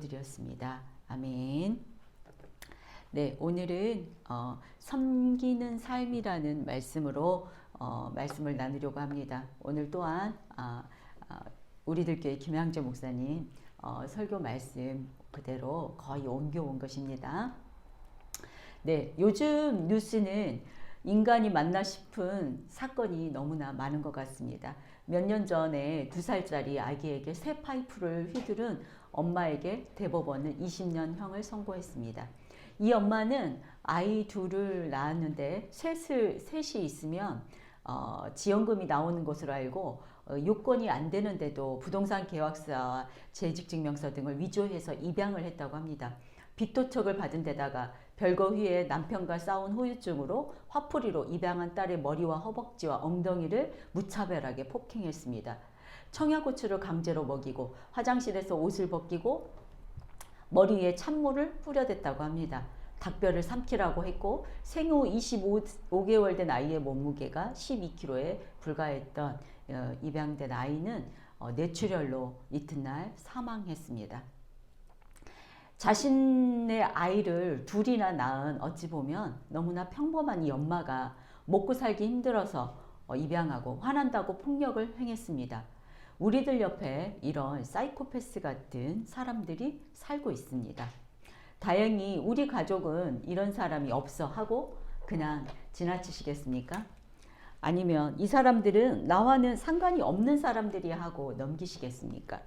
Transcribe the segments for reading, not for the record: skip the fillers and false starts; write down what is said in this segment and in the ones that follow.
드렸습니다. 아멘. 네, 오늘은 섬기는 삶이라는 말씀으로 말씀을 나누려고 합니다. 오늘 또한 우리들 교회 김양재 목사님 설교 말씀 그대로 거의 옮겨온 것입니다. 네, 요즘 뉴스는 인간이 맞나 싶은 사건이 너무나 많은 것 같습니다. 몇 년 전에 2살짜리 아기에게 새 파이프를 휘두른 엄마에게 대법원은 20년형을 선고했습니다. 이 엄마는 아이 둘을 낳았는데 셋이 있으면 지원금이 나오는 것으로 알고 요건이 안 되는데도 부동산 계약서와 재직증명서 등을 위조해서 입양을 했다고 합니다. 빚도척을 받은 데다가 별거 후에 남편과 싸운 후유증으로 화풀이로 입양한 딸의 머리와 허벅지와 엉덩이를 무차별하게 폭행했습니다. 청양고추를 강제로 먹이고 화장실에서 옷을 벗기고 머리 위에 찬물을 뿌려댔다고 합니다. 닭뼈를 삼키라고 했고 생후 25개월 된 아이의 몸무게가 12kg에 불과했던 입양된 아이는 뇌출혈로 이튿날 사망했습니다. 자신의 아이를 둘이나 낳은 어찌 보면 너무나 평범한 이 엄마가 먹고 살기 힘들어서 입양하고 화난다고 폭력을 행했습니다. 우리들 옆에 이런 사이코패스 같은 사람들이 살고 있습니다. 다행히 우리 가족은 이런 사람이 없어 하고 그냥 지나치시겠습니까? 아니면 이 사람들은 나와는 상관이 없는 사람들이 하고 넘기시겠습니까?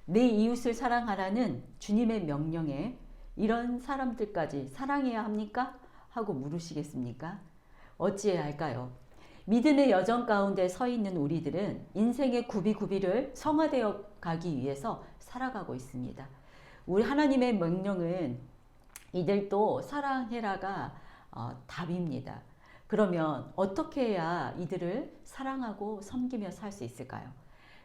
내 이웃을 사랑하라는 주님의 명령에 이런 사람들까지 사랑해야 합니까? 하고 물으시겠습니까? 어찌해야 할까요? 믿음의 여정 가운데 서 있는 우리들은 인생의 구비구비를 성화되어 가기 위해서 살아가고 있습니다. 우리 하나님의 명령은 이들도 사랑해라가 답입니다. 그러면 어떻게 해야 이들을 사랑하고 섬기며 살 수 있을까요?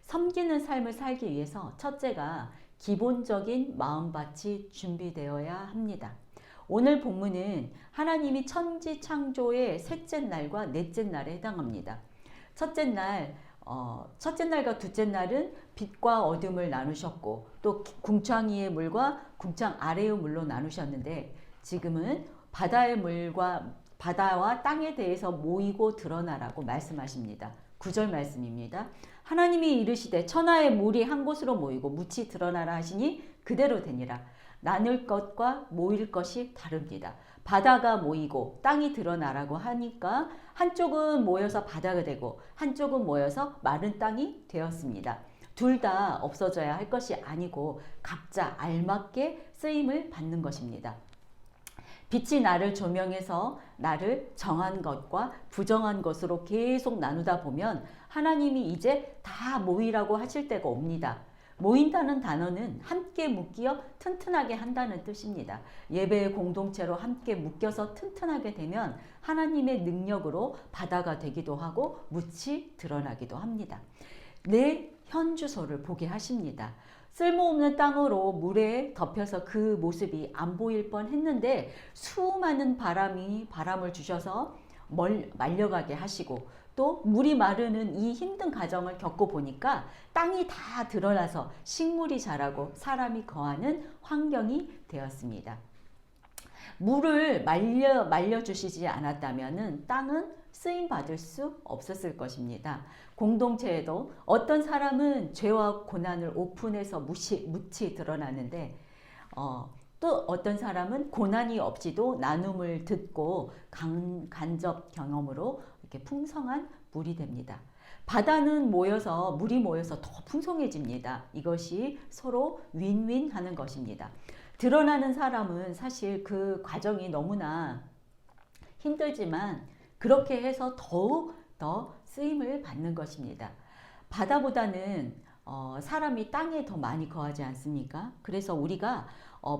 섬기는 삶을 살기 위해서 첫째가 기본적인 마음밭이 준비되어야 합니다. 오늘 본문은 하나님이 천지 창조의 셋째 날과 넷째 날에 해당합니다. 첫째 날과 둘째 날은 빛과 어둠을 나누셨고 또 궁창 위의 물과 궁창 아래의 물로 나누셨는데 지금은 바다와 땅에 대해서 모이고 드러나라고 말씀하십니다. 9절 말씀입니다. 하나님이 이르시되 천하의 물이 한 곳으로 모이고 묻이 드러나라 하시니 그대로 되니라. 나눌 것과 모일 것이 다릅니다. 바다가 모이고 땅이 드러나라고 하니까 한쪽은 모여서 바다가 되고 한쪽은 모여서 마른 땅이 되었습니다. 둘 다 없어져야 할 것이 아니고 각자 알맞게 쓰임을 받는 것입니다. 빛이 나를 조명해서 나를 정한 것과 부정한 것으로 계속 나누다 보면 하나님이 이제 다 모이라고 하실 때가 옵니다. 모인다는 단어는 함께 묶여 튼튼하게 한다는 뜻입니다. 예배의 공동체로 함께 묶여서 튼튼하게 되면 하나님의 능력으로 바다가 되기도 하고 묻이 드러나기도 합니다. 내 현주소를 보게 하십니다. 쓸모없는 땅으로 물에 덮여서 그 모습이 안 보일 뻔 했는데 수많은 바람을 주셔서 말려가게 하시고 또 물이 마르는 이 힘든 과정을 겪어보니까 땅이 다 드러나서 식물이 자라고 사람이 거하는 환경이 되었습니다. 물을 말려주시지 않았다면 땅은 쓰임받을 수 없었을 것입니다. 공동체에도 어떤 사람은 죄와 고난을 오픈해서 묻히 드러나는데 또 어떤 사람은 고난이 없이도 나눔을 듣고 간접 경험으로 이렇게 풍성한 물이 됩니다. 바다는 물이 모여서 더 풍성해집니다. 이것이 서로 윈윈 하는 것입니다. 드러나는 사람은 사실 그 과정이 너무나 힘들지만 그렇게 해서 더욱 더 쓰임을 받는 것입니다. 바다보다는 사람이 땅에 더 많이 거하지 않습니까? 그래서 우리가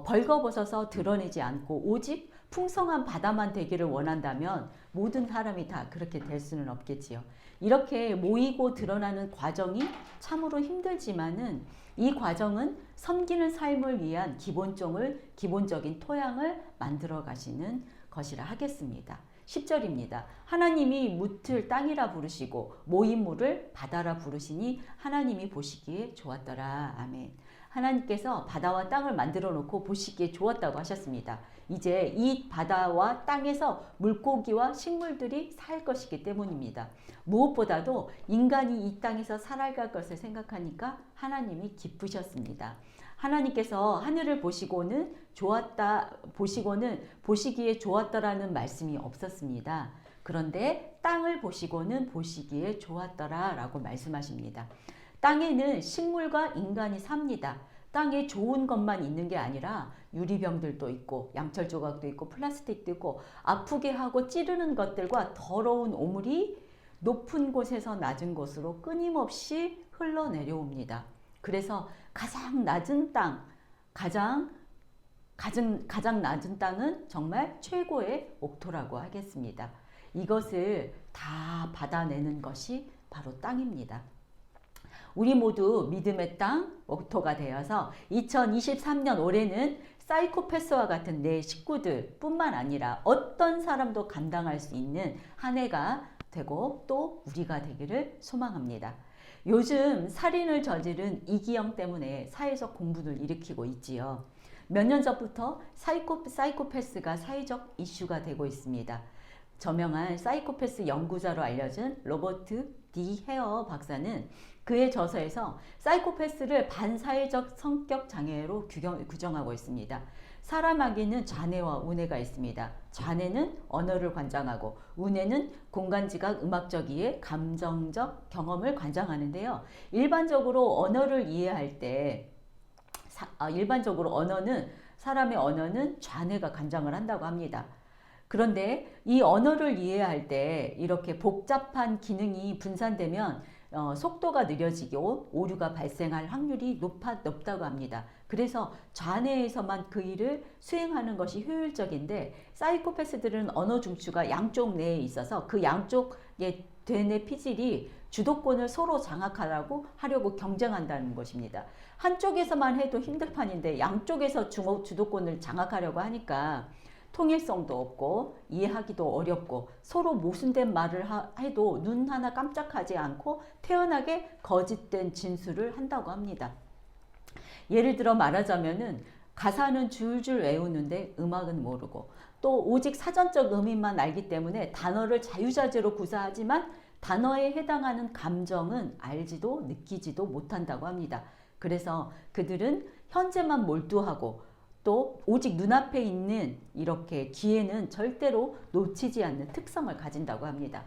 벌거벗어서 드러내지 않고 오직 풍성한 바다만 되기를 원한다면 모든 사람이 다 그렇게 될 수는 없겠지요. 이렇게 모이고 드러나는 과정이 참으로 힘들지만은 이 과정은 섬기는 삶을 위한 기본적인 토양을 만들어 가시는 것이라 하겠습니다. 10절입니다. 하나님이 묻을 땅이라 부르시고 모인 물을 바다라 부르시니 하나님이 보시기에 좋았더라. 아멘. 하나님께서 바다와 땅을 만들어 놓고 보시기에 좋았다고 하셨습니다. 이제 이 바다와 땅에서 물고기와 식물들이 살 것이기 때문입니다. 무엇보다도 인간이 이 땅에서 살아갈 것을 생각하니까 하나님이 기쁘셨습니다. 하나님께서 하늘을 보시고는 보시기에 좋았더라는 말씀이 없었습니다. 그런데 땅을 보시고는 보시기에 좋았더라 라고 말씀하십니다. 땅에는 식물과 인간이 삽니다. 땅에 좋은 것만 있는 게 아니라 유리병들도 있고 양철 조각도 있고 플라스틱도 있고 아프게 하고 찌르는 것들과 더러운 오물이 높은 곳에서 낮은 곳으로 끊임없이 흘러내려옵니다. 그래서 가장 낮은 땅, 가장 낮은 땅은 정말 최고의 옥토라고 하겠습니다. 이것을 다 받아내는 것이 바로 땅입니다. 우리 모두 믿음의 땅, 옥토가 되어서 2023년 올해는 사이코패스와 같은 내 식구들 뿐만 아니라 어떤 사람도 감당할 수 있는 한 해가 되고 또 우리가 되기를 소망합니다. 요즘 살인을 저지른 이기영 때문에 사회적 공분을 일으키고 있지요. 몇 년 전부터 사이코패스가 사회적 이슈가 되고 있습니다. 저명한 사이코패스 연구자로 알려진 로버트 D. 헤어 박사는 그의 저서에서 사이코패스를 반사회적 성격 장애로 규정하고 있습니다. 사람에게는 좌뇌와 우뇌가 있습니다. 좌뇌는 언어를 관장하고 우뇌는 공간지각 음악적 이해, 감정적 경험을 관장하는데요. 일반적으로 사람의 언어는 좌뇌가 관장을 한다고 합니다. 그런데 이 언어를 이해할 때 이렇게 복잡한 기능이 분산되면 속도가 느려지고 오류가 발생할 확률이 높다고 합니다. 그래서 좌뇌에서만 그 일을 수행하는 것이 효율적인데 사이코패스들은 언어 중추가 양쪽 뇌에 있어서 그 양쪽의 뇌 피질이 주도권을 서로 장악하려고 경쟁한다는 것입니다. 한쪽에서만 해도 힘들 판인데 양쪽에서 주도권을 장악하려고 하니까 통일성도 없고 이해하기도 어렵고 서로 모순된 말을 해도 눈 하나 깜짝하지 않고 태연하게 거짓된 진술을 한다고 합니다. 예를 들어 말하자면은 가사는 줄줄 외우는데 음악은 모르고 또 오직 사전적 의미만 알기 때문에 단어를 자유자재로 구사하지만 단어에 해당하는 감정은 알지도 느끼지도 못한다고 합니다. 그래서 그들은 현재만 몰두하고 또 오직 눈앞에 있는 이렇게 기회는 절대로 놓치지 않는 특성을 가진다고 합니다.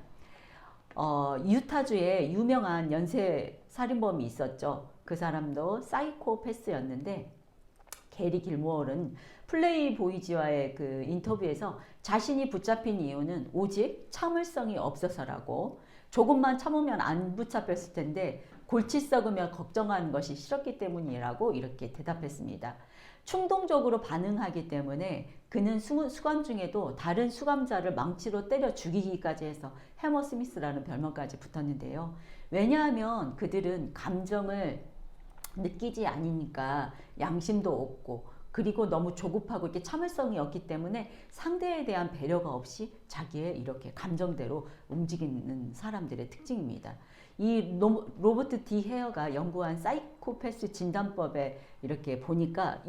유타주에 유명한 연쇄 살인범이 있었죠. 그 사람도 사이코패스였는데 게리 길모어는 플레이보이지와의 그 인터뷰에서 자신이 붙잡힌 이유는 오직 참을성이 없어서라고, 조금만 참으면 안 붙잡혔을 텐데 골치 썩으며 걱정하는 것이 싫었기 때문이라고 이렇게 대답했습니다. 충동적으로 반응하기 때문에 그는 수감 중에도 다른 수감자를 망치로 때려 죽이기까지 해서 해머 스미스라는 별명까지 붙었는데요. 왜냐하면 그들은 감정을 느끼지 않으니까 양심도 없고 그리고 너무 조급하고 이렇게 참을성이 없기 때문에 상대에 대한 배려가 없이 자기의 이렇게 감정대로 움직이는 사람들의 특징입니다. 이 로버트 D. 헤어가 연구한 사이코패스 진단법에 이렇게 보니까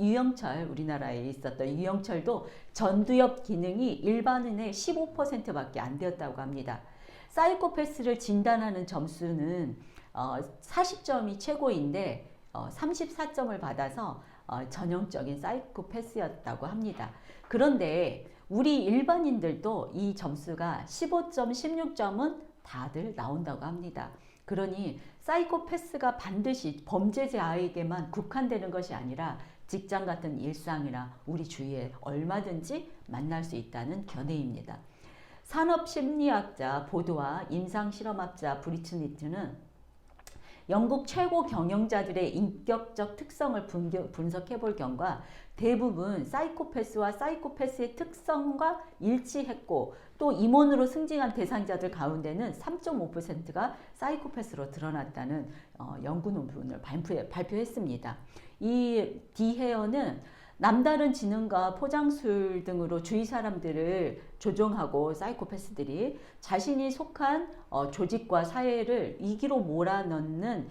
우리나라에 있었던 유영철도 전두엽 기능이 일반인의 15%밖에 안 되었다고 합니다. 사이코패스를 진단하는 점수는 40점이 최고인데 34점을 받아서 전형적인 사이코패스였다고 합니다. 그런데 우리 일반인들도 이 점수가 15점, 16점은 다들 나온다고 합니다. 그러니 사이코패스가 반드시 범죄자에게만 국한되는 것이 아니라 직장 같은 일상이나 우리 주위에 얼마든지 만날 수 있다는 견해입니다. 산업심리학자 보드와 임상실험학자 브리츠니트는 영국 최고 경영자들의 인격적 특성을 분석해 볼 경우 대부분 사이코패스와 사이코패스의 특성과 일치했고 또 임원으로 승진한 대상자들 가운데는 3.5%가 사이코패스로 드러났다는 연구 논문을 발표했습니다. 이 D. 헤어는 남다른 지능과 포장술 등으로 주위 사람들을 조종하고 사이코패스들이 자신이 속한 조직과 사회를 이기로 몰아넣는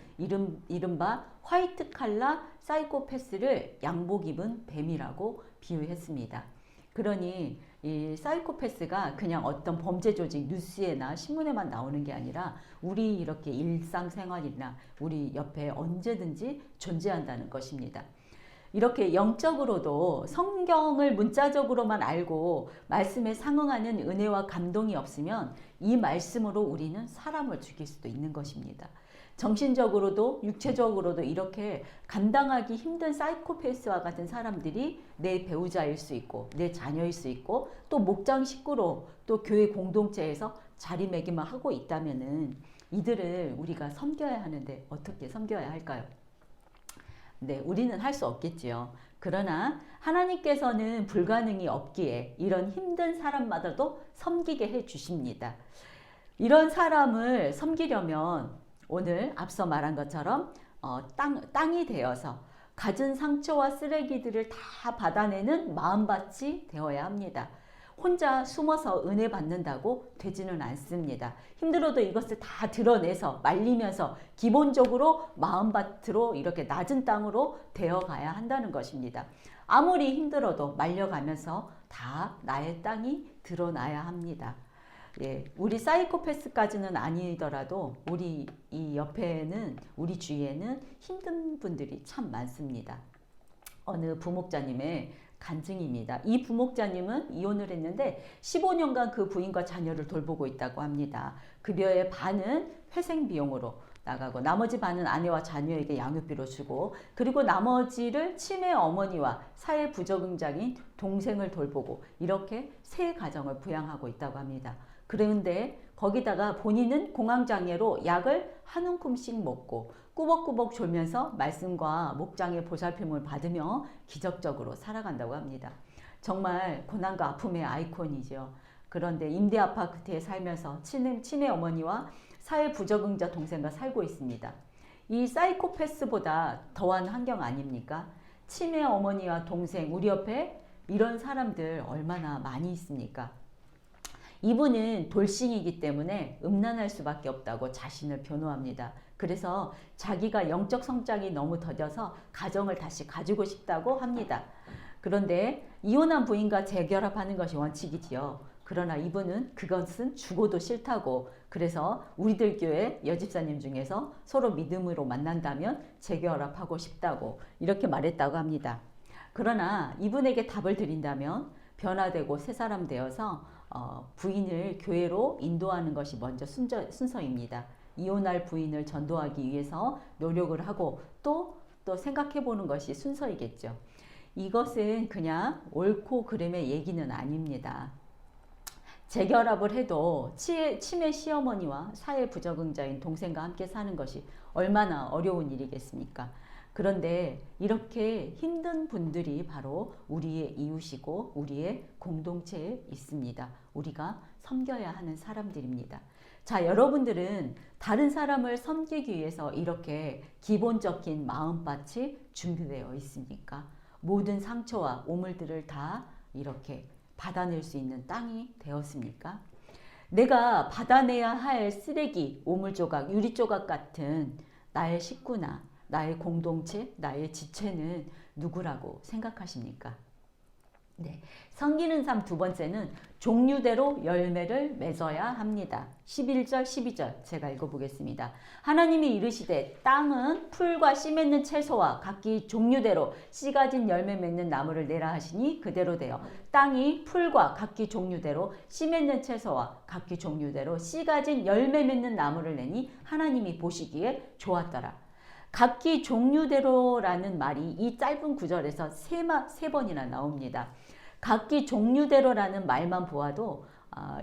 이른바 화이트 칼라 사이코패스를 양복 입은 뱀이라고 비유했습니다. 그러니 이 사이코패스가 그냥 어떤 범죄 조직 뉴스에나 신문에만 나오는 게 아니라 우리 이렇게 일상생활이나 우리 옆에 언제든지 존재한다는 것입니다. 이렇게 영적으로도 성경을 문자적으로만 알고 말씀에 상응하는 은혜와 감동이 없으면 이 말씀으로 우리는 사람을 죽일 수도 있는 것입니다. 정신적으로도 육체적으로도 이렇게 감당하기 힘든 사이코패스와 같은 사람들이 내 배우자일 수 있고 내 자녀일 수 있고 또 목장 식구로 또 교회 공동체에서 자리매김을 하고 있다면은 이들을 우리가 섬겨야 하는데 어떻게 섬겨야 할까요? 네, 우리는 할 수 없겠지요. 그러나 하나님께서는 불가능이 없기에 이런 힘든 사람마다도 섬기게 해 주십니다. 이런 사람을 섬기려면 오늘 앞서 말한 것처럼 땅이 되어서 갖은 상처와 쓰레기들을 다 받아내는 마음밭이 되어야 합니다. 혼자 숨어서 은혜 받는다고 되지는 않습니다. 힘들어도 이것을 다 드러내서 말리면서 기본적으로 마음밭으로 이렇게 낮은 땅으로 되어가야 한다는 것입니다. 아무리 힘들어도 말려가면서 다 나의 땅이 드러나야 합니다. 예, 우리 사이코패스까지는 아니더라도 우리 이 옆에는 우리 주위에는 힘든 분들이 참 많습니다. 어느 부목자님의 간증입니다. 이 부목자님은 이혼을 했는데 15년간 그 부인과 자녀를 돌보고 있다고 합니다. 급여의 반은 회생 비용으로 나가고 나머지 반은 아내와 자녀에게 양육비로 주고 그리고 나머지를 치매 어머니와 사회 부적응자인 동생을 돌보고 이렇게 세 가정을 부양하고 있다고 합니다. 그런데 거기다가 본인은 공황장애로 약을 한 움큼씩 먹고 꾸벅꾸벅 졸면서 말씀과 목장의 보살핌을 받으며 기적적으로 살아간다고 합니다. 정말 고난과 아픔의 아이콘이죠. 그런데 임대 아파트에 살면서 치매 어머니와 사회 부적응자 동생과 살고 있습니다. 이 사이코패스보다 더한 환경 아닙니까? 치매 어머니와 동생, 우리 옆에 이런 사람들 얼마나 많이 있습니까? 이분은 돌싱이기 때문에 음란할 수밖에 없다고 자신을 변호합니다. 그래서 자기가 영적 성장이 너무 더뎌서 가정을 다시 가지고 싶다고 합니다. 그런데 이혼한 부인과 재결합하는 것이 원칙이지요. 그러나 이분은 그것은 죽어도 싫다고 그래서 우리들 교회 여집사님 중에서 서로 믿음으로 만난다면 재결합하고 싶다고 이렇게 말했다고 합니다. 그러나 이분에게 답을 드린다면 변화되고 새 사람 되어서 부인을 교회로 인도하는 것이 먼저 순서입니다. 이혼할 부인을 전도하기 위해서 노력을 하고 또 생각해 보는 것이 순서이겠죠. 이것은 그냥 옳고 그름의 얘기는 아닙니다. 재결합을 해도 치매 시어머니와 사회 부적응자인 동생과 함께 사는 것이 얼마나 어려운 일이겠습니까? 그런데 이렇게 힘든 분들이 바로 우리의 이웃이고 우리의 공동체에 있습니다. 우리가 섬겨야 하는 사람들입니다. 자, 여러분들은 다른 사람을 섬기기 위해서 이렇게 기본적인 마음밭이 준비되어 있습니까? 모든 상처와 오물들을 다 이렇게 받아낼 수 있는 땅이 되었습니까? 내가 받아내야 할 쓰레기, 오물조각, 유리조각 같은 나의 식구나 나의 공동체, 나의 지체는 누구라고 생각하십니까? 네, 섬기는 삶 두 번째는 종류대로 열매를 맺어야 합니다. 11절 12절 제가 읽어보겠습니다. 하나님이 이르시되 땅은 풀과 씨 맺는 채소와 각기 종류대로 씨 가진 열매 맺는 나무를 내라 하시니 그대로 되어 땅이 풀과 각기 종류대로 씨 맺는 채소와 각기 종류대로 씨 가진 열매 맺는 나무를 내니 하나님이 보시기에 좋았더라. 각기 종류대로라는 말이 이 짧은 구절에서 세 번이나 나옵니다. 각기 종류대로라는 말만 보아도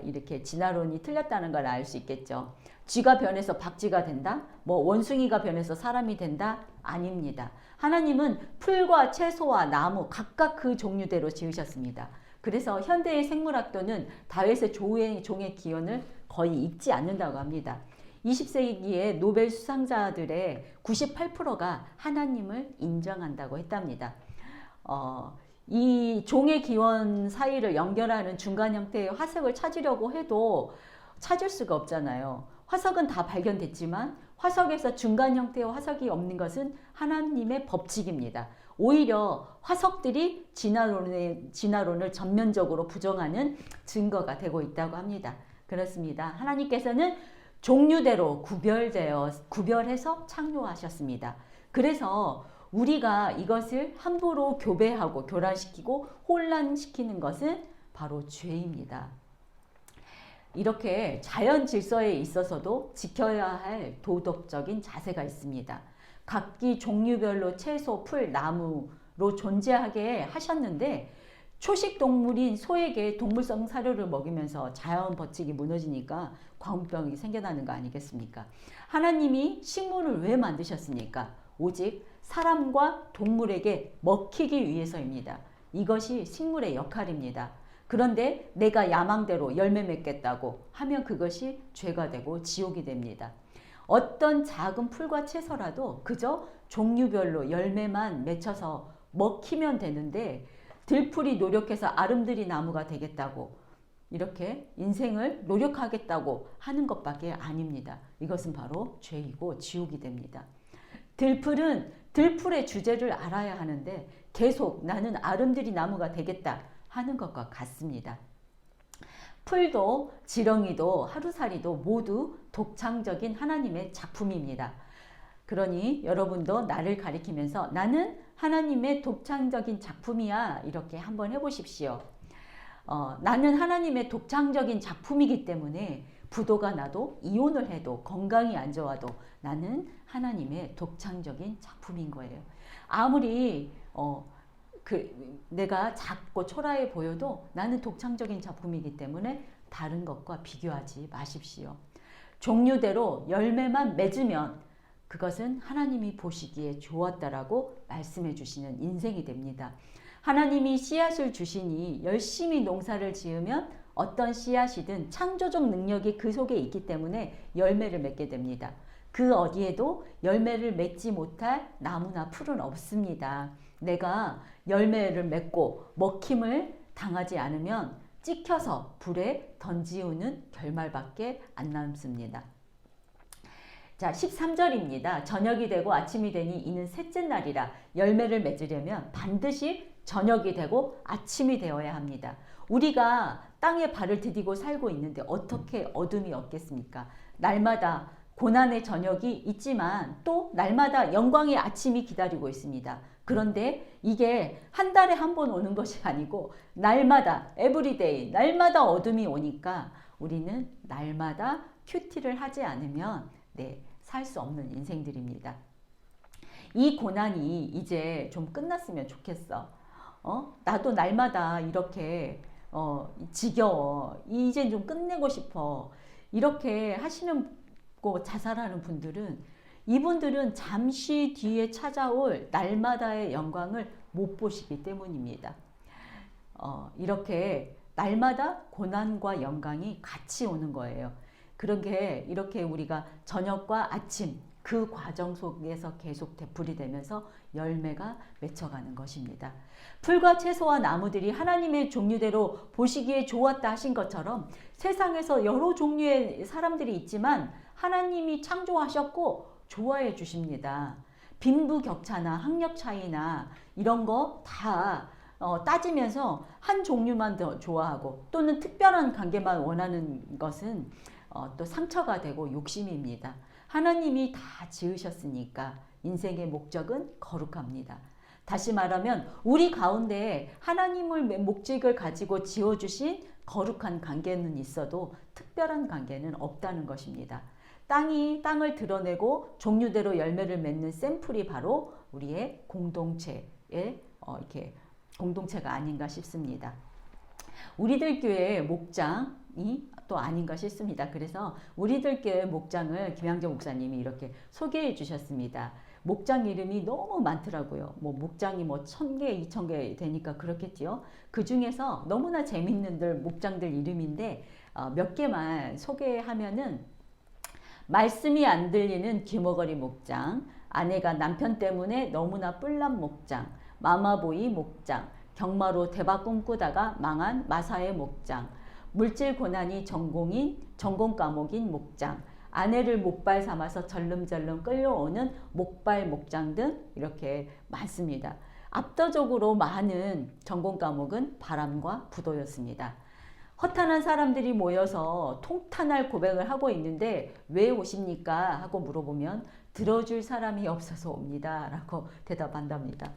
이렇게 진화론이 틀렸다는 걸 알 수 있겠죠. 쥐가 변해서 박쥐가 된다? 원숭이가 변해서 사람이 된다? 아닙니다. 하나님은 풀과 채소와 나무 각각 그 종류대로 지으셨습니다. 그래서 현대의 생물학도는 다윗의 종의 기원을 거의 읽지 않는다고 합니다. 20세기의 노벨 수상자들의 98%가 하나님을 인정한다고 했답니다. 이 종의 기원 사이를 연결하는 중간 형태의 화석을 찾으려고 해도 찾을 수가 없잖아요. 화석은 다 발견됐지만 화석에서 중간 형태의 화석이 없는 것은 하나님의 법칙입니다. 오히려 화석들이 진화론을 전면적으로 부정하는 증거가 되고 있다고 합니다. 그렇습니다. 하나님께서는 종류대로 구별해서 창조하셨습니다. 그래서 우리가 이것을 함부로 교배하고 교란시키고 혼란시키는 것은 바로 죄입니다. 이렇게 자연 질서에 있어서도 지켜야 할 도덕적인 자세가 있습니다. 각기 종류별로 채소, 풀, 나무로 존재하게 하셨는데 초식 동물인 소에게 동물성 사료를 먹이면서 자연 법칙이 무너지니까 광우병이 생겨나는 거 아니겠습니까? 하나님이 식물을 왜 만드셨습니까? 오직 사람과 동물에게 먹히기 위해서입니다. 이것이 식물의 역할입니다. 그런데 내가 야망대로 열매 맺겠다고 하면 그것이 죄가 되고 지옥이 됩니다. 어떤 작은 풀과 채소라도 그저 종류별로 열매만 맺혀서 먹히면 되는데 들풀이 노력해서 아름드리 나무가 되겠다고 이렇게 인생을 노력하겠다고 하는 것밖에 아닙니다. 이것은 바로 죄이고 지옥이 됩니다. 들풀은 들풀의 주제를 알아야 하는데 계속 나는 아름드리 나무가 되겠다 하는 것과 같습니다. 풀도 지렁이도 하루살이도 모두 독창적인 하나님의 작품입니다. 그러니 여러분도 나를 가리키면서 나는 하나님의 독창적인 작품이야 이렇게 한번 해보십시오. 나는 하나님의 독창적인 작품이기 때문에 부도가 나도 이혼을 해도 건강이 안 좋아도 나는 하나님의 독창적인 작품인 거예요. 아무리 내가 작고 초라해 보여도 나는 독창적인 작품이기 때문에 다른 것과 비교하지 마십시오. 종류대로 열매만 맺으면 그것은 하나님이 보시기에 좋았다라고 말씀해 주시는 인생이 됩니다. 하나님이 씨앗을 주시니 열심히 농사를 지으면 어떤 씨앗이든 창조적 능력이 그 속에 있기 때문에 열매를 맺게 됩니다. 그 어디에도 열매를 맺지 못할 나무나 풀은 없습니다. 내가 열매를 맺고 먹힘을 당하지 않으면 찍혀서 불에 던지우는 결말밖에 안 남습니다. 자, 13절입니다. 저녁이 되고 아침이 되니 이는 셋째 날이라. 열매를 맺으려면 반드시 저녁이 되고 아침이 되어야 합니다. 우리가 땅에 발을 디디고 살고 있는데 어떻게 어둠이 없겠습니까? 날마다 고난의 저녁이 있지만 또 날마다 영광의 아침이 기다리고 있습니다. 그런데 이게 한 달에 한 번 오는 것이 아니고 날마다 에브리데이 날마다 어둠이 오니까 우리는 날마다 큐티를 하지 않으면 살 수 없는 인생들입니다. 이 고난이 이제 좀 끝났으면 좋겠어. 나도 날마다 이렇게 지겨워. 이제 좀 끝내고 싶어. 이렇게 하시는 거 자살하는 분들은 이분들은 잠시 뒤에 찾아올 날마다의 영광을 못 보시기 때문입니다. 이렇게 날마다 고난과 영광이 같이 오는 거예요. 그런 게 이렇게 우리가 저녁과 아침 그 과정 속에서 계속 되풀이 되면서 열매가 맺혀가는 것입니다. 풀과 채소와 나무들이 하나님의 종류대로 보시기에 좋았다 하신 것처럼 세상에서 여러 종류의 사람들이 있지만 하나님이 창조하셨고 좋아해 주십니다. 빈부격차나 학력 차이나 이런 거 다 따지면서 한 종류만 더 좋아하고 또는 특별한 관계만 원하는 것은 또 상처가 되고 욕심입니다. 하나님이 다 지으셨으니까 인생의 목적은 거룩합니다. 다시 말하면 우리 가운데 하나님을 목적을 가지고 지어주신 거룩한 관계는 있어도 특별한 관계는 없다는 것입니다. 땅이 땅을 드러내고 종류대로 열매를 맺는 샘플이 바로 우리의 공동체의 이렇게 공동체가 아닌가 싶습니다. 우리들 교회의 목장이 또 아닌가 싶습니다. 그래서 우리들 교회 목장을 김양정 목사님이 이렇게 소개해 주셨습니다. 목장 이름이 너무 많더라고요. 목장이 1000개, 2000개 되니까 그렇겠지요. 그 중에서 너무나 재밌는 목장들 이름인데 몇 개만 소개하면은 말씀이 안 들리는 귀머거리 목장, 아내가 남편 때문에 너무나 뿔난 목장, 마마보이 목장, 경마로 대박 꿈꾸다가 망한 마사의 목장, 물질 고난이 전공 과목인 목장, 아내를 목발 삼아서 절름절름 끌려오는 목발 목장 등 이렇게 많습니다. 압도적으로 많은 전공 과목은 바람과 부도였습니다. 허탄한 사람들이 모여서 통탄할 고백을 하고 있는데 왜 오십니까? 하고 물어보면 들어줄 사람이 없어서 옵니다. 라고 대답한답니다.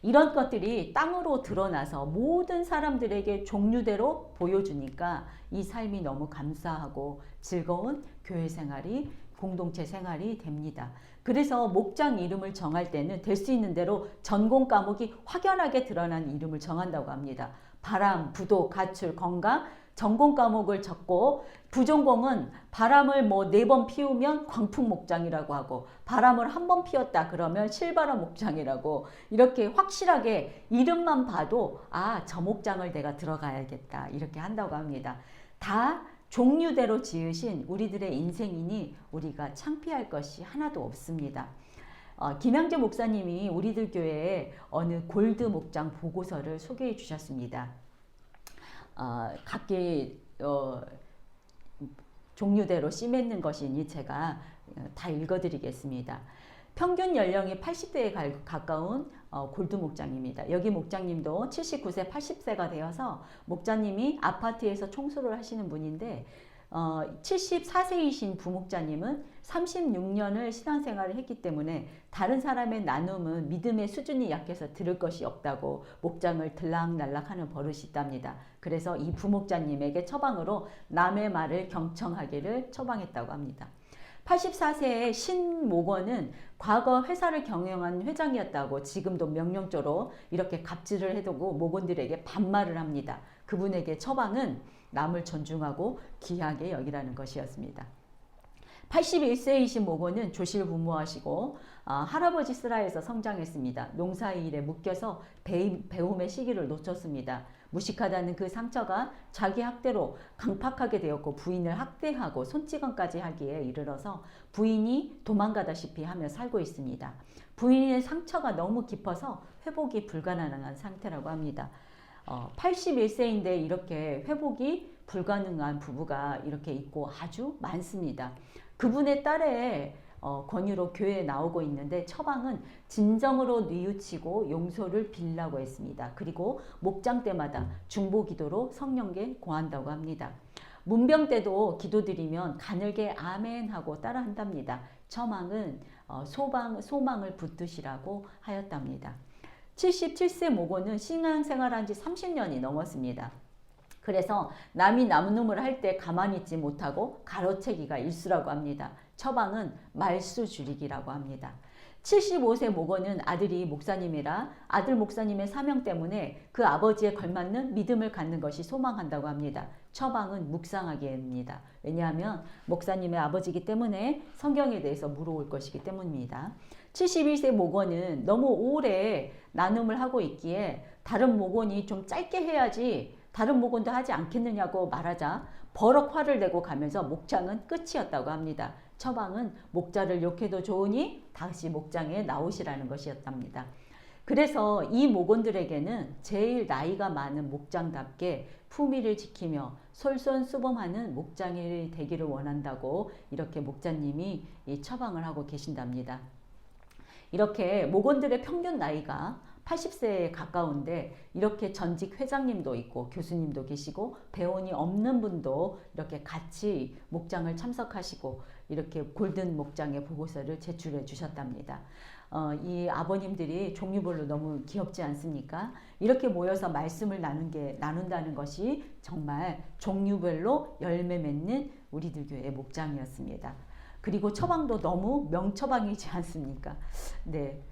이런 것들이 땅으로 드러나서 모든 사람들에게 종류대로 보여주니까 이 삶이 너무 감사하고 즐거운 교회 생활이, 공동체 생활이 됩니다. 그래서 목장 이름을 정할 때는 될 수 있는 대로 전공 과목이 확연하게 드러난 이름을 정한다고 합니다. 바람, 부도, 가출, 건강, 전공 과목을 적고 부전공은 바람을 뭐 4번 피우면 광풍 목장이라고 하고 바람을 1번 피웠다 그러면 실바람 목장이라고 이렇게 확실하게 이름만 봐도 아, 저 목장을 내가 들어가야겠다 이렇게 한다고 합니다. 다 종류대로 지으신 우리들의 인생이니 우리가 창피할 것이 하나도 없습니다. 김양재 목사님이 우리들 교회에 어느 골드 목장 보고서를 소개해 주셨습니다. 각기 종류대로 씨맺는 것이니 제가 다 읽어드리겠습니다. 평균 연령이 80대에 가까운 골드 목장입니다. 여기 목장님도 79세, 80세가 되어서 목자님이 아파트에서 청소를 하시는 분인데 74세이신 부목자님은 36년을 신앙생활을 했기 때문에 다른 사람의 나눔은 믿음의 수준이 약해서 들을 것이 없다고 목장을 들락날락하는 버릇이 있답니다. 그래서 이 부목자님에게 처방으로 남의 말을 경청하기를 처방했다고 합니다. 84세의 신목원은 과거 회사를 경영한 회장이었다고 지금도 명령조로 이렇게 갑질을 해두고 목원들에게 반말을 합니다. 그분에게 처방은 남을 존중하고 귀하게 여기라는 것이었습니다. 81세이신 목원은 조실부모하시고 할아버지 슬하에서 성장했습니다. 농사일에 묶여서 배움의 시기를 놓쳤습니다. 무식하다는 그 상처가 자기 학대로 강팍하게 되었고 부인을 학대하고 손찌검까지 하기에 이르러서 부인이 도망가다시피 하며 살고 있습니다. 부인의 상처가 너무 깊어서 회복이 불가능한 상태라고 합니다. 81세인데 이렇게 회복이 불가능한 부부가 이렇게 있고 아주 많습니다. 그분의 딸의 권유로 교회에 나오고 있는데 처방은 진정으로 뉘우치고 용서를 빌라고 했습니다. 그리고 목장 때마다 중보기도로 성령께 고한다고 합니다. 문병 때도 기도드리면 가늘게 아멘 하고 따라한답니다. 처방은 소망을 붙드시라고 하였답니다. 77세 모고는 신앙생활한 지 30년이 넘었습니다. 그래서 남이 나무눔을 할 때 가만히 있지 못하고 가로채기가 일수라고 합니다. 처방은 말수 줄이기라고 합니다. 75세 모고는 아들이 목사님이라 아들 목사님의 사명 때문에 그 아버지에 걸맞는 믿음을 갖는 것이 소망한다고 합니다. 처방은 묵상하기입니다. 왜냐하면 목사님의 아버지이기 때문에 성경에 대해서 물어올 것이기 때문입니다. 71세 목원은 너무 오래 나눔을 하고 있기에 다른 목원이 좀 짧게 해야지 다른 목원도 하지 않겠느냐고 말하자 버럭 화를 내고 가면서 목장은 끝이었다고 합니다. 처방은 목자를 욕해도 좋으니 다시 목장에 나오시라는 것이었답니다. 그래서 이 목원들에게는 제일 나이가 많은 목장답게 품위를 지키며 솔선수범하는 목장이 되기를 원한다고 이렇게 목자님이 이 처방을 하고 계신답니다. 이렇게 목원들의 평균 나이가 80세에 가까운데 이렇게 전직 회장님도 있고 교수님도 계시고 배원이 없는 분도 이렇게 같이 목장을 참석하시고 이렇게 골든 목장의 보고서를 제출해 주셨답니다. 이 아버님들이 종류별로 너무 귀엽지 않습니까? 이렇게 모여서 말씀을 나눈다는 것이 정말 종류별로 열매 맺는 우리들 교회의 목장이었습니다. 그리고 처방도 너무 명처방이지 않습니까? 네.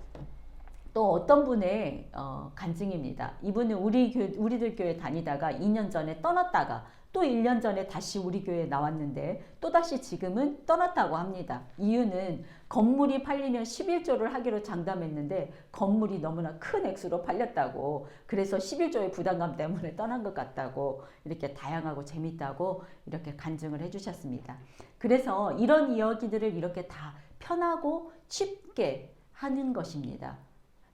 또 어떤 분의 간증입니다. 이분은 우리들 교회 다니다가 2년 전에 떠났다가 또 1년 전에 다시 우리 교회에 나왔는데 또다시 지금은 떠났다고 합니다. 이유는 건물이 팔리면 11조를 하기로 장담했는데 건물이 너무나 큰 액수로 팔렸다고, 그래서 11조의 부담감 때문에 떠난 것 같다고 이렇게 다양하고 재밌다고 이렇게 간증을 해주셨습니다. 그래서 이런 이야기들을 이렇게 다 편하고 쉽게 하는 것입니다.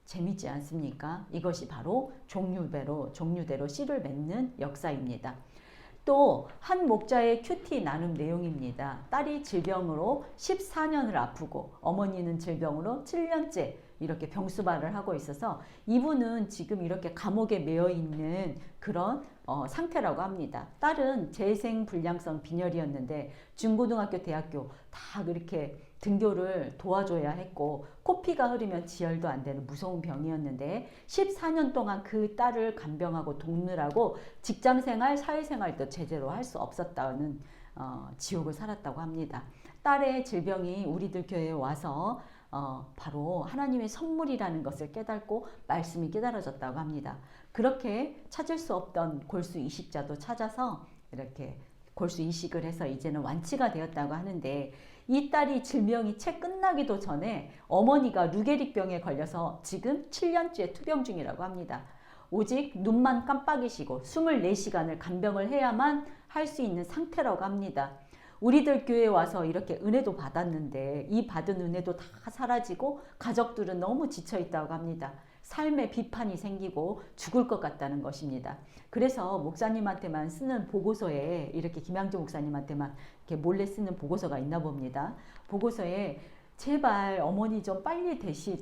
재밌지 않습니까? 이것이 바로 종류대로 씨를 맺는 역사입니다. 또 한 목자의 큐티 나눔 내용입니다. 딸이 질병으로 14년을 아프고 어머니는 질병으로 7년째 이렇게 병수발을 하고 있어서 이분은 지금 이렇게 감옥에 매여 있는 그런 상태라고 합니다. 딸은 재생불량성 빈혈이었는데 중고등학교, 대학교 다 그렇게 등교를 도와줘야 했고 코피가 흐르면 지혈도 안 되는 무서운 병이었는데 14년 동안 그 딸을 간병하고 돕느라고 직장생활, 사회생활도 제대로 할 수 없었다는 지옥을 살았다고 합니다. 딸의 질병이 우리들 교회에 와서 바로 하나님의 선물이라는 것을 깨닫고 말씀이 깨달아졌다고 합니다. 그렇게 찾을 수 없던 골수 이식자도 찾아서 이렇게 골수 이식을 해서 이제는 완치가 되었다고 하는데 이 딸이 질병이 채 끝나기도 전에 어머니가 루게릭병에 걸려서 지금 7년째 투병 중이라고 합니다. 오직 눈만 깜빡이시고 24시간을 간병을 해야만 할 수 있는 상태라고 합니다. 우리들 교회에 와서 이렇게 은혜도 받았는데 이 받은 은혜도 다 사라지고 가족들은 너무 지쳐 있다고 합니다. 삶에 비판이 생기고 죽을 것 같다는 것입니다. 그래서 목사님한테만 쓰는 보고서에 이렇게 김양조 목사님한테만 이렇게 몰래 쓰는 보고서가 있나 봅니다. 보고서에 제발 어머니 좀 빨리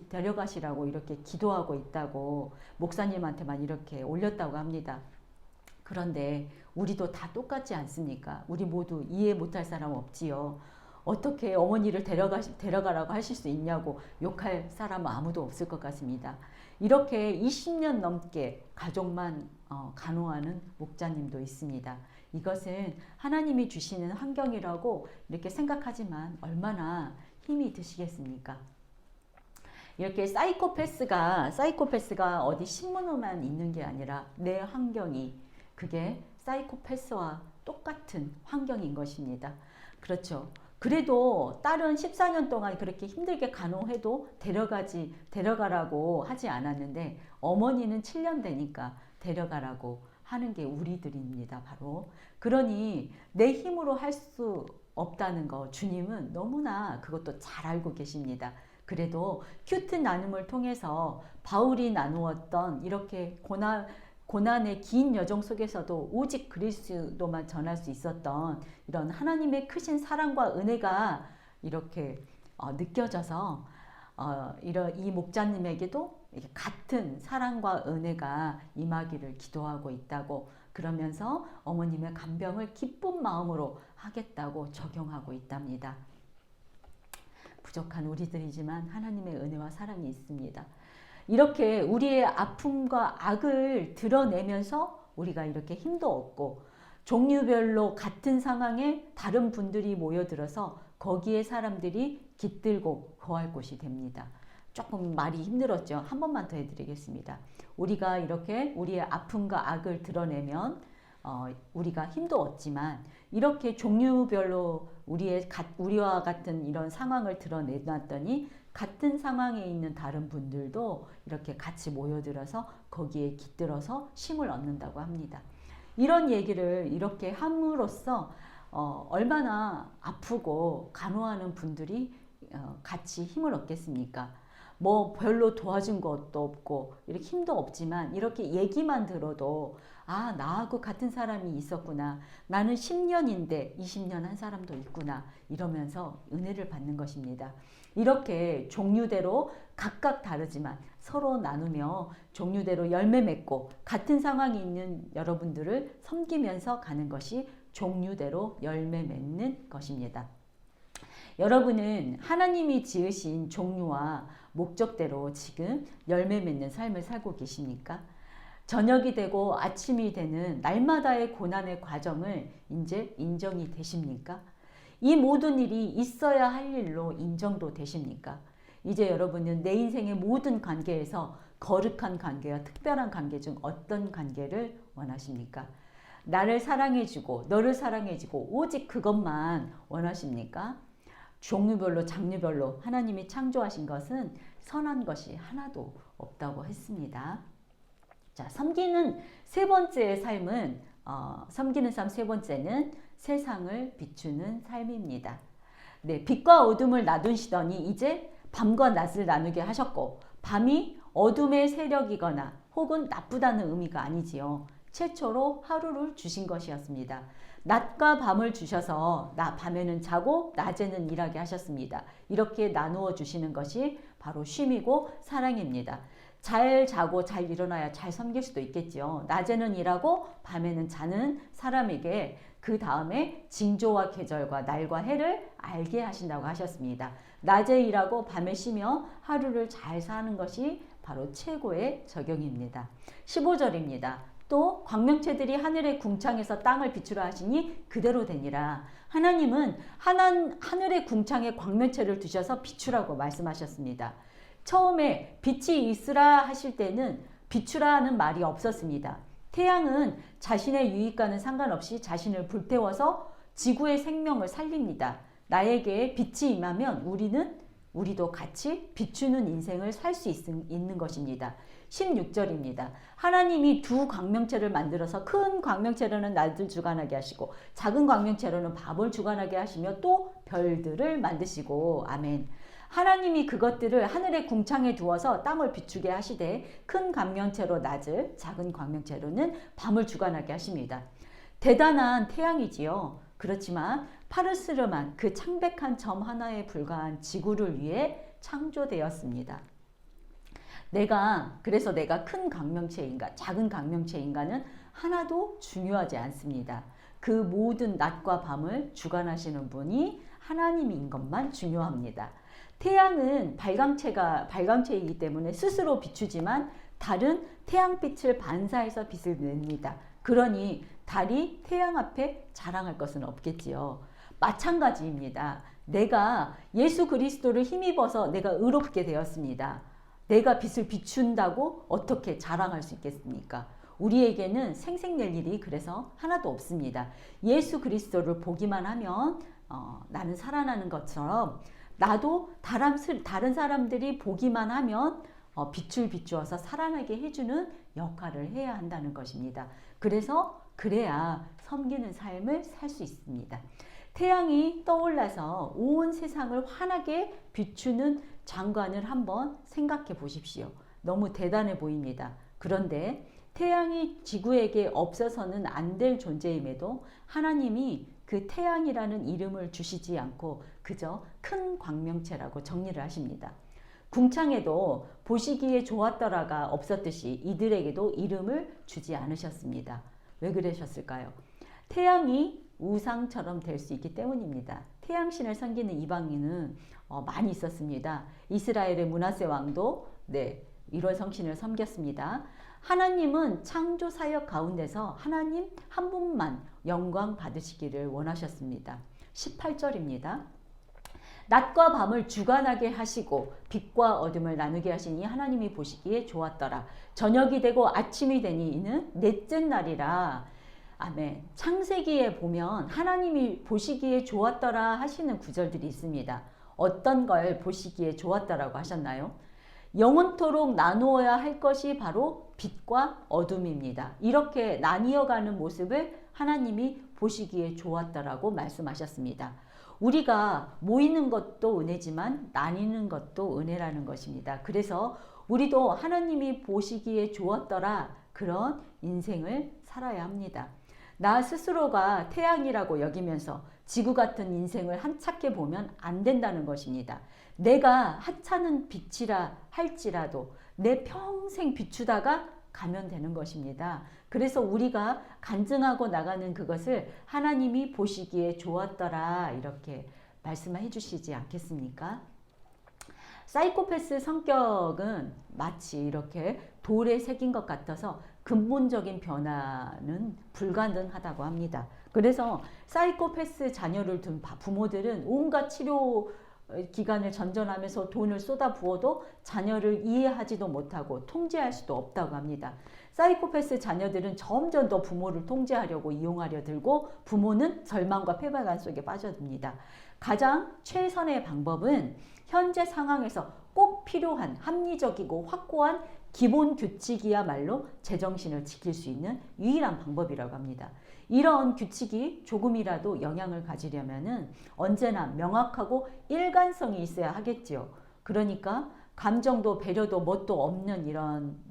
데려가시라고 이렇게 기도하고 있다고 목사님한테만 이렇게 올렸다고 합니다. 그런데 우리도 다 똑같지 않습니까? 우리 모두 이해 못할 사람 없지요. 어떻게 어머니를 데려가라고 하실 수 있냐고 욕할 사람은 아무도 없을 것 같습니다. 이렇게 20년 넘게 가족만 간호하는 목자님도 있습니다. 이것은 하나님이 주시는 환경이라고 이렇게 생각하지만 얼마나 힘이 드시겠습니까? 이렇게 사이코패스가 어디 신문에만 있는 게 아니라 내 환경이 그게 사이코패스와 똑같은 환경인 것입니다. 그렇죠. 그래도 딸은 14년 동안 그렇게 힘들게 간호해도 데려가라고 하지 않았는데 어머니는 7년 되니까 데려가라고 하는 게 우리들입니다. 바로. 그러니 내 힘으로 할 수 없다는 거 주님은 너무나 그것도 잘 알고 계십니다. 그래도 큐트 나눔을 통해서 바울이 나누었던 이렇게 고난의 긴 여정 속에서도 오직 그리스도만 전할 수 있었던 이런 하나님의 크신 사랑과 은혜가 이렇게 느껴져서 이 목자님에게도 같은 사랑과 은혜가 임하기를 기도하고 있다고 그러면서 어머님의 간병을 기쁜 마음으로 하겠다고 적용하고 있답니다. 부족한 우리들이지만 하나님의 은혜와 사랑이 있습니다. 이렇게 우리의 아픔과 악을 드러내면서 우리가 이렇게 힘도 얻고 종류별로 같은 상황에 다른 분들이 모여들어서 거기에 사람들이 깃들고 거할 곳이 됩니다. 조금 말이 힘들었죠. 한 번만 더 해드리겠습니다. 우리가 이렇게 우리의 아픔과 악을 드러내면 우리가 힘도 얻지만 이렇게 종류별로 우리와 같은 이런 상황을 드러내놨더니 같은 상황에 있는 다른 분들도 이렇게 같이 모여들어서 거기에 깃들어서 힘을 얻는다고 합니다. 이런 얘기를 이렇게 함으로써 얼마나 아프고 간호하는 분들이 같이 힘을 얻겠습니까? 뭐 별로 도와준 것도 없고 이렇게 힘도 없지만 이렇게 얘기만 들어도 아, 나하고 같은 사람이 있었구나. 나는 10년인데 20년 한 사람도 있구나. 이러면서 은혜를 받는 것입니다. 이렇게 종류대로 각각 다르지만 서로 나누며 종류대로 열매 맺고 같은 상황이 있는 여러분들을 섬기면서 가는 것이 종류대로 열매 맺는 것입니다. 여러분은 하나님이 지으신 종류와 목적대로 지금 열매 맺는 삶을 살고 계십니까? 저녁이 되고 아침이 되는 날마다의 고난의 과정을 이제 인정이 되십니까? 이 모든 일이 있어야 할 일로 인정도 되십니까? 이제 여러분은 내 인생의 모든 관계에서 거룩한 관계와 특별한 관계 중 어떤 관계를 원하십니까? 나를 사랑해주고 너를 사랑해주고 오직 그것만 원하십니까? 종류별로 장르별로 하나님이 창조하신 것은 선한 것이 하나도 없다고 했습니다. 자, 섬기는 세 번째의 삶은 섬기는 삶 세 번째는 세상을 비추는 삶입니다. 네, 빛과 어둠을 나누시더니 이제 밤과 낮을 나누게 하셨고 밤이 어둠의 세력이거나 혹은 나쁘다는 의미가 아니지요. 최초로 하루를 주신 것이었습니다. 낮과 밤을 주셔서 밤에는 자고 낮에는 일하게 하셨습니다. 이렇게 나누어 주시는 것이 바로 쉼이고 사랑입니다. 잘 자고 잘 일어나야 잘 섬길 수도 있겠지요. 낮에는 일하고 밤에는 자는 사람에게 그 다음에 징조와 계절과 날과 해를 알게 하신다고 하셨습니다. 낮에 일하고 밤에 쉬며 하루를 잘 사는 것이 바로 최고의 적용입니다. 15절입니다. 또 광명체들이 하늘의 궁창에서 땅을 비추라 하시니 그대로 되니라. 하나님은 하늘의 궁창에 광명체를 두셔서 비추라고 말씀하셨습니다. 처음에 빛이 있으라 하실 때는 비추라는 말이 없었습니다. 태양은 자신의 유익과는 상관없이 자신을 불태워서 지구의 생명을 살립니다. 나에게 빛이 임하면 우리도 같이 비추는 인생을 살 수 있는 것입니다. 16절입니다. 하나님이 두 광명체를 만들어서 큰 광명체로는 낮을 주관하게 하시고 작은 광명체로는 밤을 주관하게 하시며 또 별들을 만드시고 아멘. 하나님이 그것들을 하늘의 궁창에 두어서 땅을 비추게 하시되 큰 광명체로 낮을, 작은 광명체로는 밤을 주관하게 하십니다. 대단한 태양이지요. 그렇지만 파르스름한 그 창백한 점 하나에 불과한 지구를 위해 창조되었습니다. 그래서 내가 큰 광명체인가 작은 광명체인가는 하나도 중요하지 않습니다. 그 모든 낮과 밤을 주관하시는 분이 하나님인 것만 중요합니다. 태양은 발광체이기 때문에 스스로 비추지만 달은 태양빛을 반사해서 빛을 냅니다. 그러니 달이 태양 앞에 자랑할 것은 없겠지요. 마찬가지입니다. 내가 예수 그리스도를 힘입어서 내가 의롭게 되었습니다. 내가 빛을 비춘다고 어떻게 자랑할 수 있겠습니까? 우리에게는 생색낼 일이 그래서 하나도 없습니다. 예수 그리스도를 보기만 하면 나는 살아나는 것처럼 나도 다른 사람들이 보기만 하면 빛을 비추어서 살아나게 해주는 역할을 해야 한다는 것입니다. 그래야 섬기는 삶을 살 수 있습니다. 태양이 떠올라서 온 세상을 환하게 비추는 장관을 한번 생각해 보십시오. 너무 대단해 보입니다. 그런데 태양이 지구에게 없어서는 안 될 존재임에도 하나님이 그 태양이라는 이름을 주시지 않고 그저 큰 광명체라고 정리를 하십니다. 궁창에도 보시기에 좋았더라가 없었듯이 이들에게도 이름을 주지 않으셨습니다. 왜 그러셨을까요? 태양이 우상처럼 될 수 있기 때문입니다. 태양신을 섬기는 이방인은 많이 있었습니다. 이스라엘의 므낫세 왕도 1월 성신을 섬겼습니다. 하나님은 창조 사역 가운데서 하나님 한 분만 영광 받으시기를 원하셨습니다. 18절입니다. 낮과 밤을 주관하게 하시고 빛과 어둠을 나누게 하시니 하나님이 보시기에 좋았더라. 저녁이 되고 아침이 되니 이는 넷째 날이라. 아멘. 창세기에 보면 하나님이 보시기에 좋았더라 하시는 구절들이 있습니다. 어떤 걸 보시기에 좋았더라고 하셨나요? 영원토록 나누어야 할 것이 바로 빛과 어둠입니다. 이렇게 나뉘어가는 모습을 하나님이 보시기에 좋았다라고 말씀하셨습니다. 우리가 모이는 것도 은혜지만 나뉘는 것도 은혜라는 것입니다. 그래서 우리도 하나님이 보시기에 좋았더라 그런 인생을 살아야 합니다. 나 스스로가 태양이라고 여기면서 지구 같은 인생을 한착해 보면 안 된다는 것입니다. 내가 하찮은 빛이라 할지라도 내 평생 비추다가 가면 되는 것입니다. 그래서 우리가 간증하고 나가는 그것을 하나님이 보시기에 좋았더라 이렇게 말씀해 주시지 않겠습니까? 사이코패스 성격은 마치 이렇게 돌에 새긴 것 같아서 근본적인 변화는 불가능하다고 합니다. 그래서 사이코패스 자녀를 둔 부모들은 온갖 치료 기간을 전전하면서 돈을 쏟아 부어도 자녀를 이해하지도 못하고 통제할 수도 없다고 합니다. 사이코패스 자녀들은 점점 더 부모를 통제하려고 이용하려 들고 부모는 절망과 패배감 속에 빠져듭니다. 가장 최선의 방법은 현재 상황에서 꼭 필요한 합리적이고 확고한 기본 규칙이야말로 제정신을 지킬 수 있는 유일한 방법이라고 합니다. 이런 규칙이 조금이라도 영향을 가지려면은 언제나 명확하고 일관성이 있어야 하겠지요. 그러니까 감정도 배려도 뭣도 없는 이런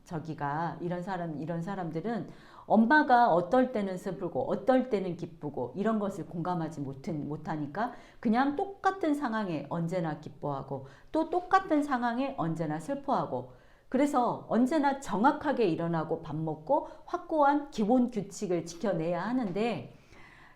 사람들은 엄마가 어떨 때는 슬프고 어떨 때는 기쁘고 이런 것을 공감하지 못하니까 그냥 똑같은 상황에 언제나 기뻐하고 또 똑같은 상황에 언제나 슬퍼하고, 그래서 언제나 정확하게 일어나고 밥 먹고 확고한 기본 규칙을 지켜내야 하는데,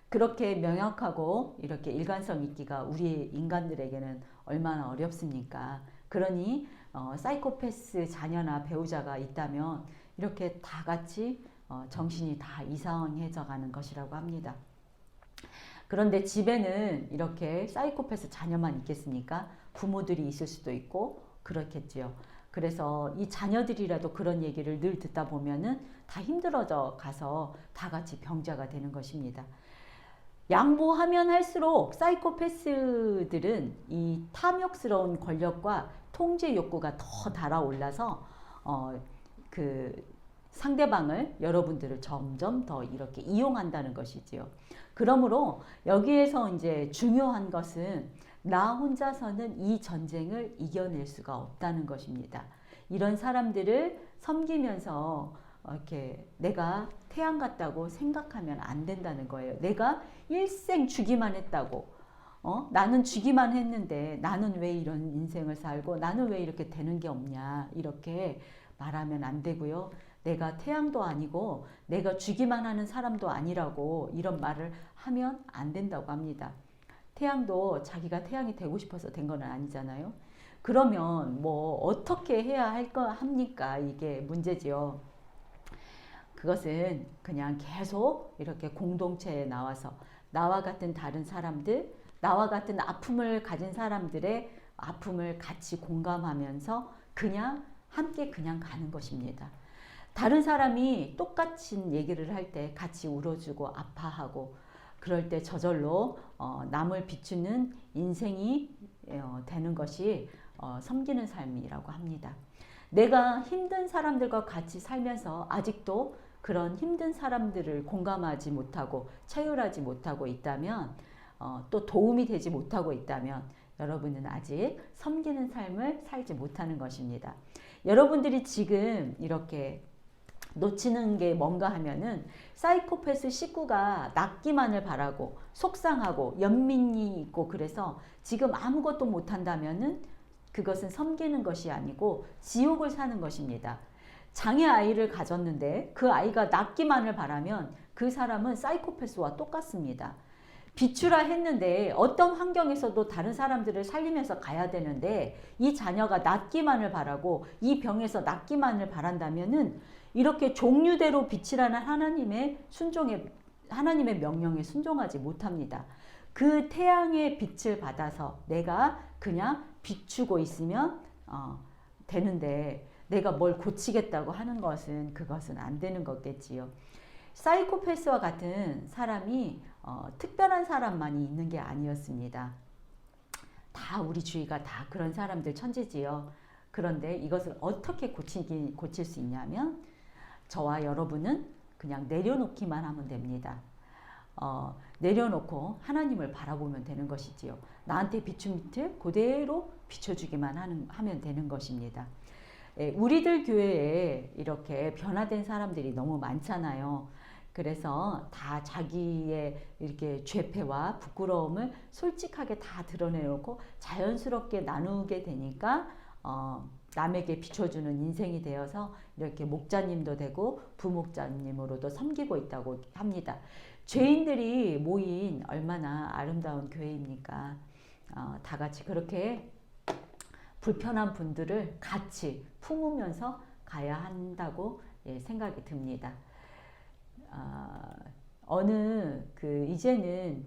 그렇게 명확하고 이렇게 일관성 있기가 우리 인간들에게는 얼마나 어렵습니까? 그러니 사이코패스 자녀나 배우자가 있다면 이렇게 다 같이 정신이 다 이상해져 가는 것이라고 합니다. 그런데 집에는 이렇게 사이코패스 자녀만 있겠습니까? 부모들이 있을 수도 있고 그렇겠지요. 그래서 이 자녀들이라도 그런 얘기를 늘 듣다 보면은 다 힘들어져 가서 다 같이 병자가 되는 것입니다. 양보하면 할수록 사이코패스들은 이 탐욕스러운 권력과 통제 욕구가 더 달아올라서 그 상대방을, 여러분들을 점점 더 이렇게 이용한다는 것이지요. 그러므로 여기에서 이제 중요한 것은 나 혼자서는 이 전쟁을 이겨낼 수가 없다는 것입니다. 이런 사람들을 섬기면서 이렇게 내가 태양 같다고 생각하면 안 된다는 거예요. 내가 일생 주기만 했다고, 나는 주기만 했는데 나는 왜 이런 인생을 살고 나는 왜 이렇게 되는 게 없냐, 이렇게 말하면 안 되고요. 내가 태양도 아니고 내가 주기만 하는 사람도 아니라고 이런 말을 하면 안 된다고 합니다. 태양도 자기가 태양이 되고 싶어서 된 건 아니잖아요. 그러면 뭐 어떻게 해야 합니까? 이게 문제지요. 그것은 그냥 계속 이렇게 공동체에 나와서 나와 같은 다른 사람들, 나와 같은 아픔을 가진 사람들의 아픔을 같이 공감하면서 그냥 함께 그냥 가는 것입니다. 다른 사람이 똑같은 얘기를 할 때 같이 울어주고 아파하고, 그럴 때 저절로 남을 비추는 인생이 되는 것이 섬기는 삶이라고 합니다. 내가 힘든 사람들과 같이 살면서 아직도 그런 힘든 사람들을 공감하지 못하고 체휼하지 못하고 있다면, 또 도움이 되지 못하고 있다면 여러분은 아직 섬기는 삶을 살지 못하는 것입니다. 여러분들이 지금 이렇게 놓치는 게 뭔가 하면은 사이코패스 식구가 낫기만을 바라고 속상하고 연민이 있고 그래서 지금 아무것도 못한다면은 그것은 섬기는 것이 아니고 지옥을 사는 것입니다. 장애 아이를 가졌는데 그 아이가 낫기만을 바라면 그 사람은 사이코패스와 똑같습니다. 비추라 했는데 어떤 환경에서도 다른 사람들을 살리면서 가야 되는데 이 자녀가 낫기만을 바라고 이 병에서 낫기만을 바란다면은 이렇게 종류대로 비치라는 하나님의 명령에 순종하지 못합니다. 그 태양의 빛을 받아서 내가 그냥 비추고 있으면 되는데, 내가 뭘 고치겠다고 하는 것은 그것은 안 되는 거겠지요. 사이코패스와 같은 사람이 특별한 사람만이 있는 게 아니었습니다. 다 우리 주위가 다 그런 사람들 천지지요. 그런데 이것을 어떻게 고칠 수 있냐면 저와 여러분은 그냥 내려놓기만 하면 됩니다. 내려놓고 하나님을 바라보면 되는 것이지요. 나한테 비춘 빛을 그대로 비춰주기만 하면 되는 것입니다. 우리들 교회에 이렇게 변화된 사람들이 너무 많잖아요. 그래서 다 자기의 이렇게 죄패와 부끄러움을 솔직하게 다 드러내놓고 자연스럽게 나누게 되니까 남에게 비춰주는 인생이 되어서 이렇게 목자님도 되고 부목자님으로도 섬기고 있다고 합니다. 죄인들이 모인 얼마나 아름다운 교회입니까? 다 같이 그렇게 불편한 분들을 같이 품으면서 가야 한다고 생각이 듭니다. 이제는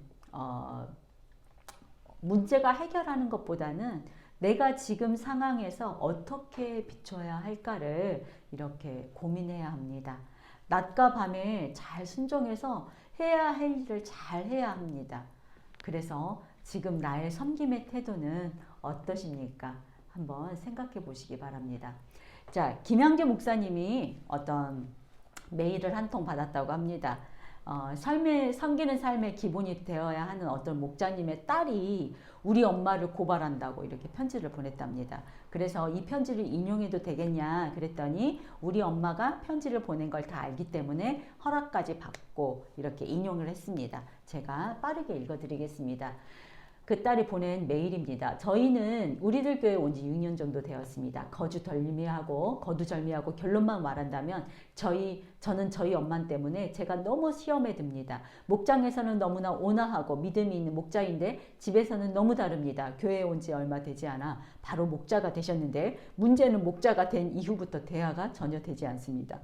문제가 해결하는 것보다는 내가 지금 상황에서 어떻게 비춰야 할까를 이렇게 고민해야 합니다. 낮과 밤에 잘 순종해서 해야 할 일을 잘 해야 합니다. 그래서 지금 나의 섬김의 태도는 어떠십니까? 한번 생각해 보시기 바랍니다. 자, 김양재 목사님이 어떤 메일을 한 통 받았다고 합니다. 섬기는 삶의 기본이 되어야 하는 어떤 목자님의 딸이 우리 엄마를 고발한다고 이렇게 편지를 보냈답니다. 그래서 이 편지를 인용해도 되겠냐 그랬더니 우리 엄마가 편지를 보낸 걸 다 알기 때문에 허락까지 받고 이렇게 인용을 했습니다. 제가 빠르게 읽어드리겠습니다. 그 딸이 보낸 메일입니다. 저희는 우리들 교회 온 지 6년 정도 되었습니다. 거두절미하고 결론만 말한다면 저는 저희 엄마 때문에 제가 너무 시험에 듭니다. 목장에서는 너무나 온화하고 믿음이 있는 목자인데 집에서는 너무 다릅니다. 교회에 온 지 얼마 되지 않아 바로 목자가 되셨는데 문제는 목자가 된 이후부터 대화가 전혀 되지 않습니다.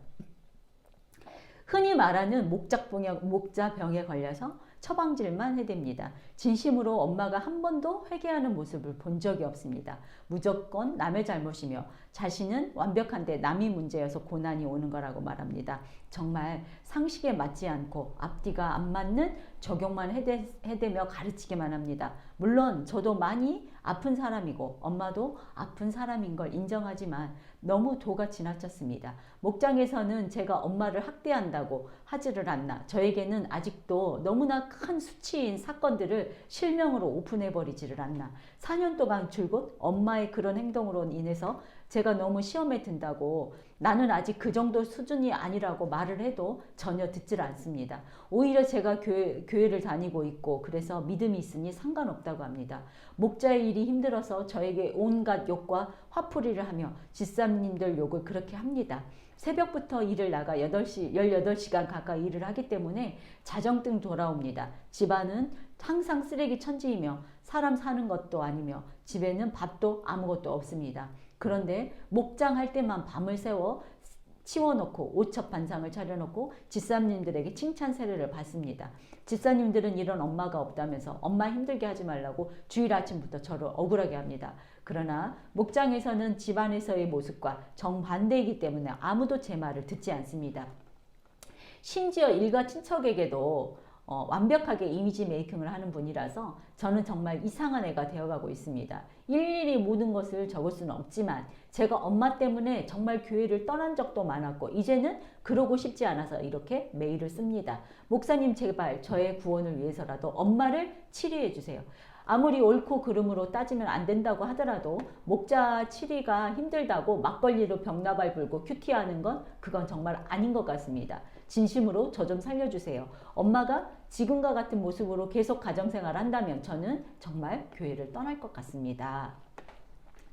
흔히 말하는 목자병에 걸려서 처방질만 해댑니다. 진심으로 엄마가 한 번도 회개하는 모습을 본 적이 없습니다. 무조건 남의 잘못이며 자신은 완벽한데 남이 문제여서 고난이 오는 거라고 말합니다. 정말 상식에 맞지 않고 앞뒤가 안 맞는 적용만 해대며 가르치기만 합니다. 물론 저도 많이 아픈 사람이고 엄마도 아픈 사람인 걸 인정하지만 너무 도가 지나쳤습니다. 목장에서는 제가 엄마를 학대한다고 하지를 않나 저에게는 아직도 너무나 큰 수치인 사건들을 실명으로 오픈해버리지를 않나 4년 동안 줄곧 엄마의 그런 행동으로 인해서 제가 너무 시험에 든다고 나는 아직 그 정도 수준이 아니라고 말을 해도 전혀 듣질 않습니다. 오히려 제가 교회를 다니고 있고 그래서 믿음이 있으니 상관없다고 합니다. 목자의 일이 힘들어서 저에게 온갖 욕과 화풀이를 하며 집사님들 욕을 그렇게 합니다. 새벽부터 일을 나가 18시간 가까이 일을 하기 때문에 자정등 돌아옵니다. 집안은 항상 쓰레기 천지이며 사람 사는 것도 아니며 집에는 밥도 아무것도 없습니다. 그런데 목장할 때만 밤을 새워 치워놓고 오첩반상을 차려놓고 집사님들에게 칭찬 세례를 받습니다. 집사님들은 이런 엄마가 없다면서 엄마 힘들게 하지 말라고 주일 아침부터 저를 억울하게 합니다. 그러나 목장에서는 집안에서의 모습과 정반대이기 때문에 아무도 제 말을 듣지 않습니다. 심지어 일가 친척에게도 완벽하게 이미지 메이킹을 하는 분이라서 저는 정말 이상한 애가 되어가고 있습니다. 일일이 모든 것을 적을 수는 없지만 제가 엄마 때문에 정말 교회를 떠난 적도 많았고 이제는 그러고 싶지 않아서 이렇게 메일을 씁니다. 목사님 제발 저의 구원을 위해서라도 엄마를 치료해 주세요. 아무리 옳고 그름으로 따지면 안 된다고 하더라도 목자 치리가 힘들다고 막걸리로 병나발 불고 큐티하는 건 그건 정말 아닌 것 같습니다. 진심으로 저 좀 살려주세요. 엄마가 지금과 같은 모습으로 계속 가정생활을 한다면 저는 정말 교회를 떠날 것 같습니다.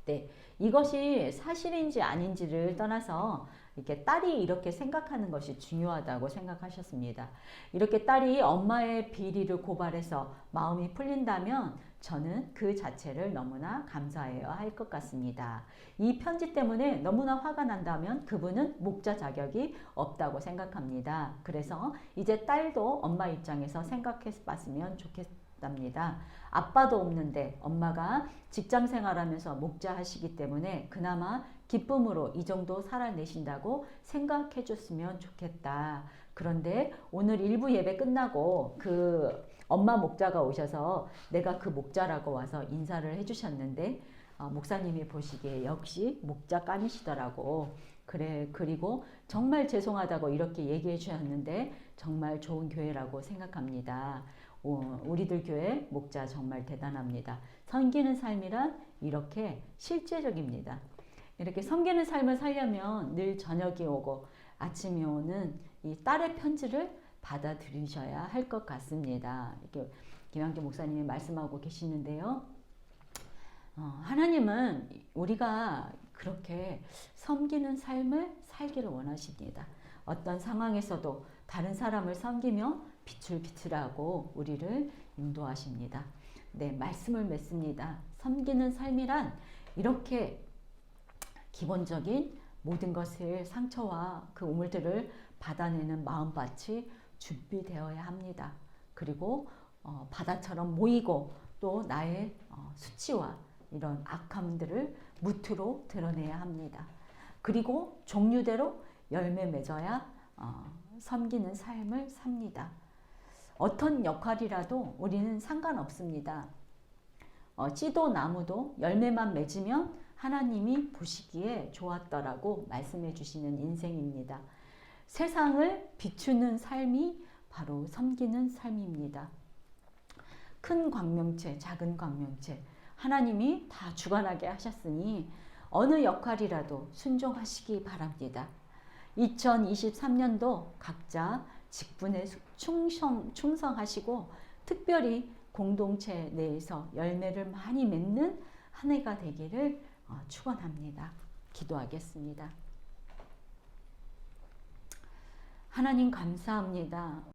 네, 이것이 사실인지 아닌지를 떠나서 이렇게 딸이 이렇게 생각하는 것이 중요하다고 생각하셨습니다. 이렇게 딸이 엄마의 비리를 고발해서 마음이 풀린다면 저는 그 자체를 너무나 감사해야 할 것 같습니다. 이 편지 때문에 너무나 화가 난다면 그분은 목자 자격이 없다고 생각합니다. 그래서 이제 딸도 엄마 입장에서 생각해 봤으면 좋겠답니다. 아빠도 없는데 엄마가 직장 생활하면서 목자 하시기 때문에 그나마 기쁨으로 이 정도 살아내신다고 생각해 줬으면 좋겠다. 그런데 오늘 일부 예배 끝나고 그 엄마 목자가 오셔서 내가 그 목자라고 와서 인사를 해주셨는데 목사님이 보시기에 역시 목자감이시더라고. 그래, 그리고 정말 죄송하다고 이렇게 얘기해 주셨는데 정말 좋은 교회라고 생각합니다. 우리들 교회 목자 정말 대단합니다. 섬기는 삶이란 이렇게 실제적입니다. 이렇게 섬기는 삶을 살려면 늘 저녁이 오고 아침이 오는 이 딸의 편지를 받아들이셔야 할 것 같습니다. 이렇게 김양주 목사님이 말씀하고 계시는데요. 하나님은 우리가 그렇게 섬기는 삶을 살기를 원하십니다. 어떤 상황에서도 다른 사람을 섬기며 빛을 비추라고 우리를 인도하십니다. 네, 말씀을 맺습니다. 섬기는 삶이란 이렇게 기본적인 모든 것을 상처와 그 우물들을 받아내는 마음밭이 준비되어야 합니다. 그리고 바다처럼 모이고 또 나의 수치와 이런 악함들을 무트로 드러내야 합니다. 그리고 종류대로 열매 맺어야 섬기는 삶을 삽니다. 어떤 역할이라도 우리는 상관없습니다. 씨도 나무도 열매만 맺으면 하나님이 보시기에 좋았더라고 말씀해 주시는 인생입니다. 세상을 비추는 삶이 바로 섬기는 삶입니다. 큰 광명체, 작은 광명체, 하나님이 다 주관하게 하셨으니 어느 역할이라도 순종하시기 바랍니다. 2023년도 각자 직분에 충성하시고 특별히 공동체 내에서 열매를 많이 맺는 한 해가 되기를 축원합니다. 기도하겠습니다. 하나님 감사합니다.